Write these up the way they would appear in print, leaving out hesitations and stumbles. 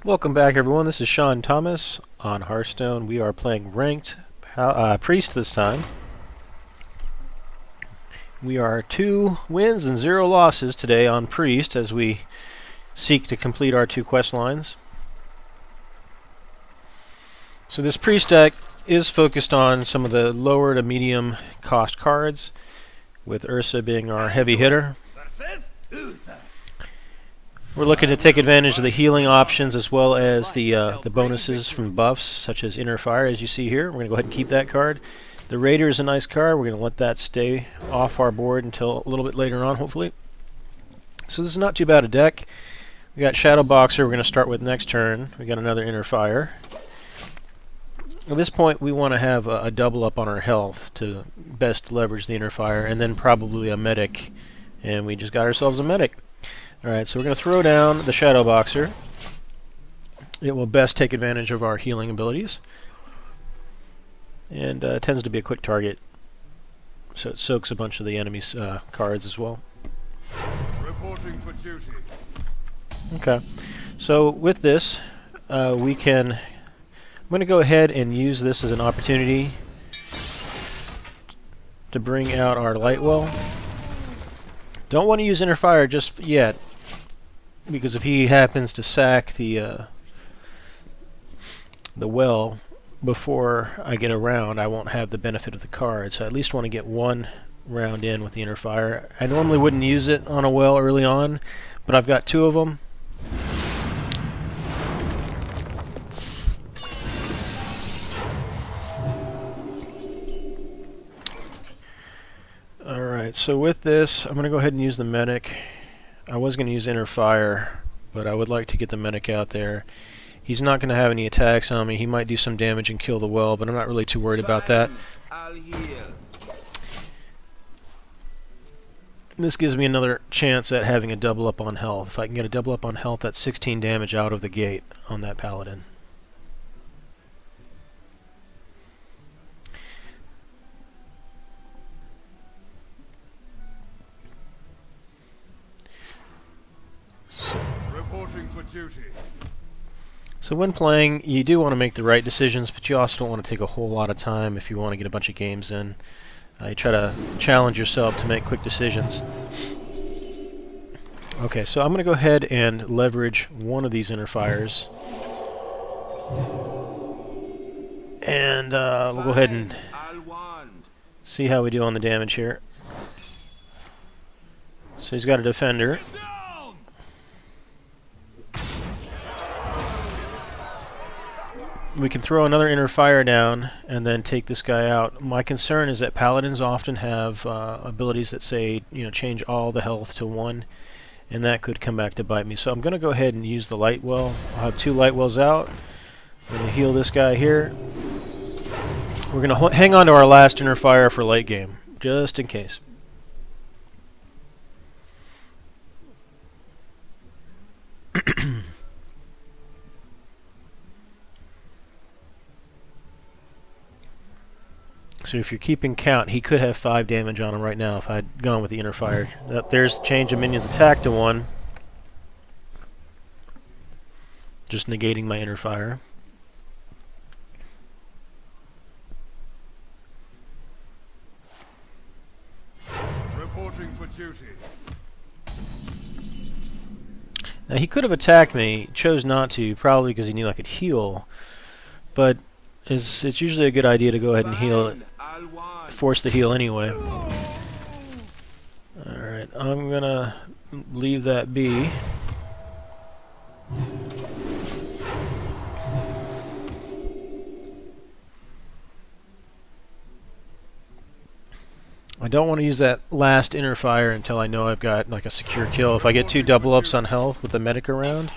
Welcome back, everyone. This is Sean Thomas on Hearthstone. We are playing ranked Priest this time. We are 2 wins and 0 losses today on Priest as we seek to complete our 2 quest lines. So this Priest deck is focused on some of the lower to medium cost cards, with Ursa being our heavy hitter. We're looking to take advantage of the healing options as well as the bonuses from buffs, such as Inner Fire, as you see here. We're going to go ahead and keep that card. The Raider is a nice card. We're going to let that stay off our board until a little bit later on, hopefully. So this is not too bad a deck. We got Shadow Boxer we're going to start with next turn. We got another Inner Fire. At this point, we want to have a double up on our health to best leverage the Inner Fire, and then probably a Medic. And we just got ourselves a Medic. Alright, so we're going to throw down the Shadow Boxer. It will best take advantage of our healing abilities. And tends to be a quick target, so it soaks a bunch of the enemy's cards as well. Reporting for duty. Okay, so with this, I'm going to go ahead and use this as an opportunity to bring out our Lightwell. Don't want to use Inner Fire just yet, because if he happens to sack the well before I get a round, I won't have the benefit of the card. So I at least want to get one round in with the Inner Fire. I normally wouldn't use it on a well early on, but I've got 2 of them. Alright, so with this, I'm going to go ahead and use the Medic. I was going to use Inner Fire, but I would like to get the Medic out there. He's not going to have any attacks on me. He might do some damage and kill the well, but I'm not really too worried about that. This gives me another chance at having a double up on health. If I can get a double up on health, that's 16 damage out of the gate on that Paladin. So when playing, you do want to make the right decisions, but you also don't want to take a whole lot of time if you want to get a bunch of games in. You try to challenge yourself to make quick decisions. Okay, so I'm going to go ahead and leverage one of these Inner Fires. And we'll go ahead and see how we do on the damage here. So he's got a Defender. We can throw another Inner Fire down and then take this guy out. My concern is that Paladins often have abilities that say, change all the health to 1, and that could come back to bite me. So I'm going to go ahead and use the Lightwell. I'll have 2 Lightwells out. I'm going to heal this guy here. We're going to hang on to our last Inner Fire for late game, just in case. So if you're keeping count, he could have 5 damage on him right now if I'd gone with the Inner Fire. There's change of minions attack to 1. Just negating my Inner Fire. Reporting for duty. Now he could have attacked me, chose not to, probably because he knew I could heal. But it's usually a good idea to go ahead and heal it. Force the heal anyway. Alright, I'm gonna leave that be. I don't want to use that last Inner Fire until I know I've got like a secure kill. If I get 2 double ups on health with the Medic around.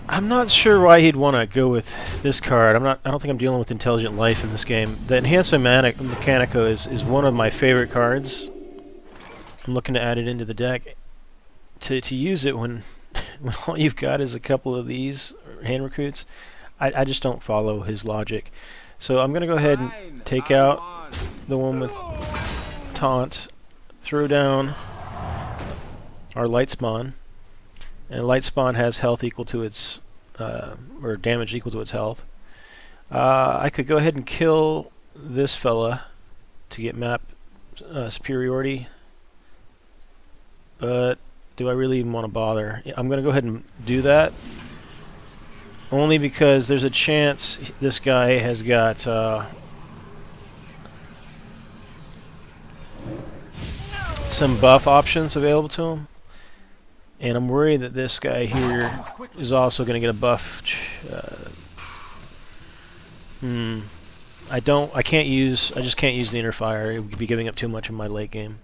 I'm not sure why he'd want to go with this card. I don't think I'm dealing with Intelligent Life in this game. The Enhanced Mechanico is one of my favorite cards. I'm looking to add it into the deck. To use it when all you've got is a couple of these hand recruits, I just don't follow his logic. So I'm going to go ahead and take out the one with Taunt, throw down our Light Spawn, And light spawn has health equal to its, or damage equal to its health. I could go ahead and kill this fella to get map superiority, but do I really even want to bother? Yeah, I'm going to go ahead and do that, only because there's a chance this guy has got some buff options available to him, and I'm worried that this guy here is also going to get a buff. I just can't use the inner fire. It would be giving up too much in my late game.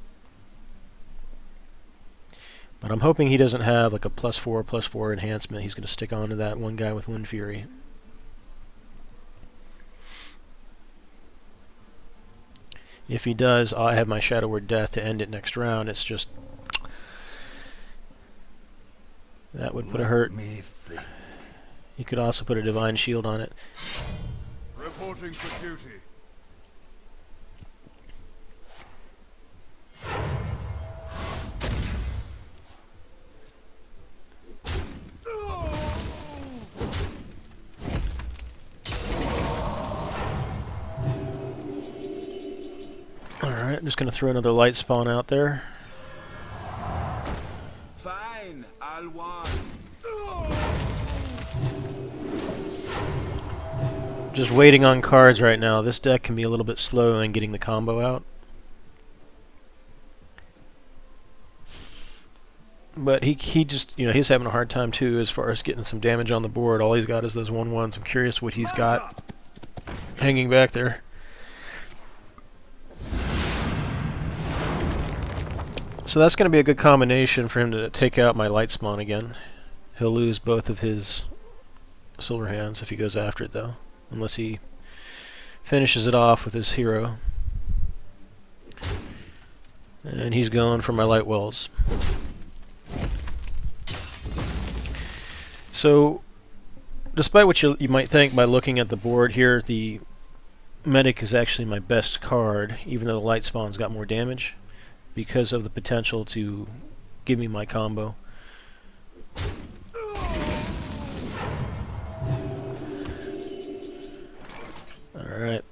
But I'm hoping he doesn't have like a +4/+4 enhancement. He's going to stick on to that one guy with Wind Fury. If he does, I have my Shadow Word Death to end it next round. It's just... that would put a hurt. You could also put a Divine Shield on it. Reporting for duty. Alright, I'm just going to throw another light spawn out there. Fine, I'll want. Just waiting on cards right now. This deck can be a little bit slow in getting the combo out. But he just, you know, he's having a hard time too as far as getting some damage on the board. All he's got is those 1/1s. I'm curious what he's got hanging back there. So that's going to be a good combination for him to take out my light spawn again. He'll lose both of his silver hands if he goes after it, though. Unless he finishes it off with his hero. And he's going for my light wells. So, despite what you might think by looking at the board here, the medic is actually my best card, even though the light spawn's got more damage, because of the potential to give me my combo. Alright.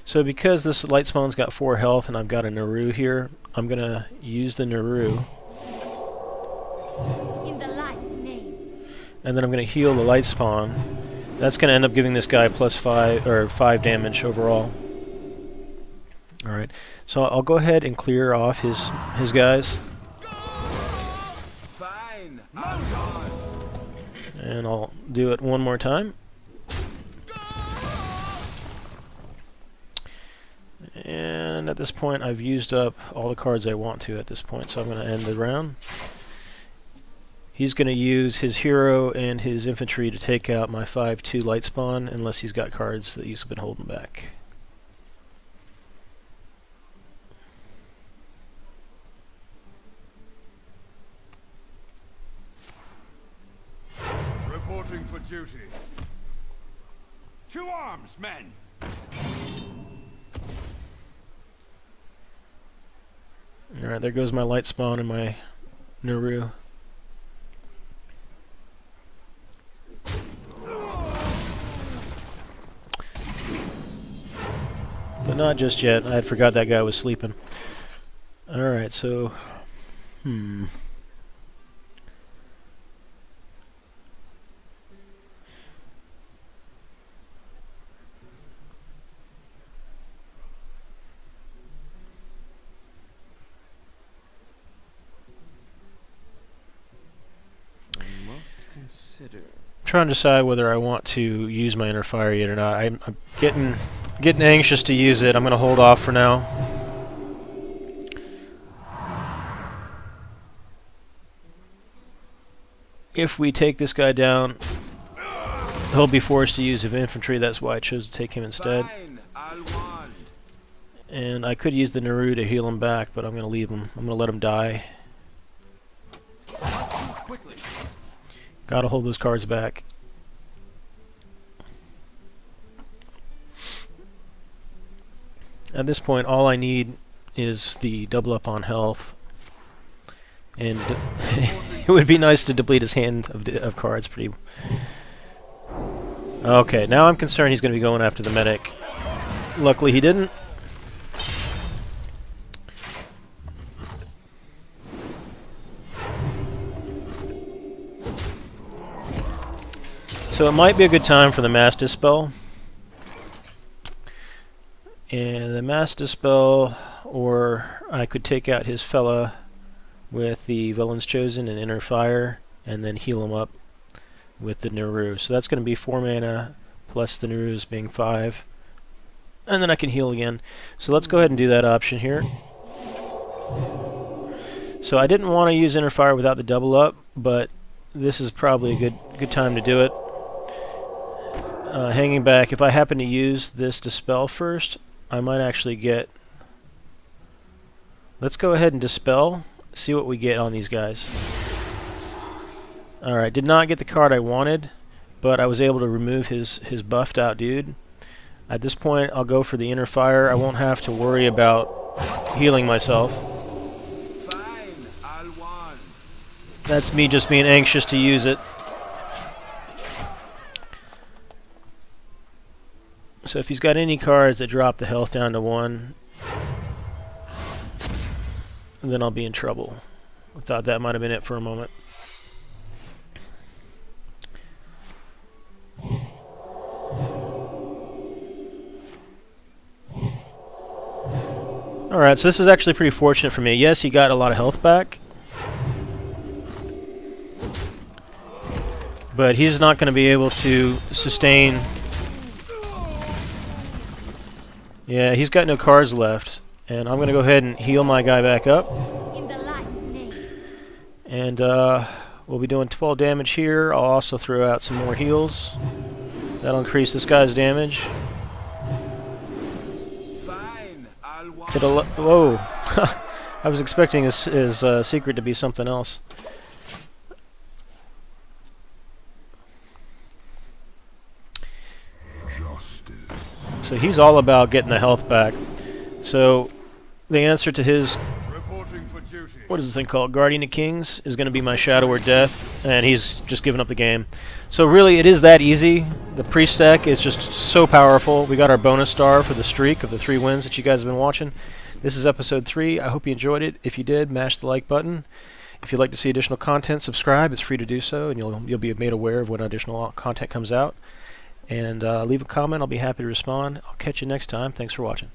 So because this light spawn's got 4 health and I've got a Naru here, I'm going to use the Naru. In the light's name. And then I'm going to heal the light spawn. That's going to end up giving this guy +5 or 5 damage overall. Alright, so I'll go ahead and clear off his guys. Fine, I'll want. And I'll do it one more time. And at this point I've used up all the cards I want to at this point, so I'm going to end the round. He's going to use his hero and his infantry to take out my 5/2 light spawn, unless he's got cards that he's been holding back. Reporting for duty. To arms, men! Alright, there goes my light spawn and my Naru. But not just yet. I forgot that guy was sleeping. Alright, so... trying to decide whether I want to use my inner fire yet or not. I'm getting anxious to use it. I'm going to hold off for now. If we take this guy down, he'll be forced to use his infantry. That's why I chose to take him instead. Fine, I'll want. And I could use the Naru to heal him back, but I'm going to leave him. I'm going to let him die. Quickly. Gotta hold those cards back. At this point, all I need is the double up on health. And it would be nice to deplete his hand of cards pretty... Okay, now I'm concerned he's going to be going after the medic. Luckily he didn't. So it might be a good time for the Mass Dispel. And the Mass Dispel, or I could take out his fella with the Villain's Chosen and Inner Fire, and then heal him up with the Naru. So that's going to be 4 mana, plus the Naru's being 5. And then I can heal again. So let's go ahead and do that option here. So I didn't want to use Inner Fire without the double up, but this is probably a good time to do it. Hanging back, if I happen to use this Dispel first, I might actually get... Let's go ahead and Dispel, see what we get on these guys. Alright, did not get the card I wanted, but I was able to remove his buffed out dude. At this point, I'll go for the Inner Fire. I won't have to worry about healing myself. Fine, I'll one. That's me just being anxious to use it. So if he's got any cards that drop the health down to 1, then I'll be in trouble. I thought that might have been it for a moment. Alright, so this is actually pretty fortunate for me. Yes, he got a lot of health back, but he's not going to be able to sustain... Yeah, he's got no cards left, and I'm going to go ahead and heal my guy back up. And we'll be doing 12 damage here. I'll also throw out some more heals. That'll increase this guy's damage. Fine, I'll one. Hit a whoa! I was expecting his secret to be something else. So he's all about getting the health back. So the answer to his, Reporting for duty. what is this thing called? Guardian of Kings is going to be my Shadow or Death, and he's just giving up the game. So really, it is that easy. The Priest deck is just so powerful. We got our bonus star for the streak of the 3 wins that you guys have been watching. This is episode 3. I hope you enjoyed it. If you did, mash the like button. If you'd like to see additional content, subscribe. It's free to do so, and you'll be made aware of when additional content comes out. And leave a comment. I'll be happy to respond. I'll catch you next time. Thanks for watching.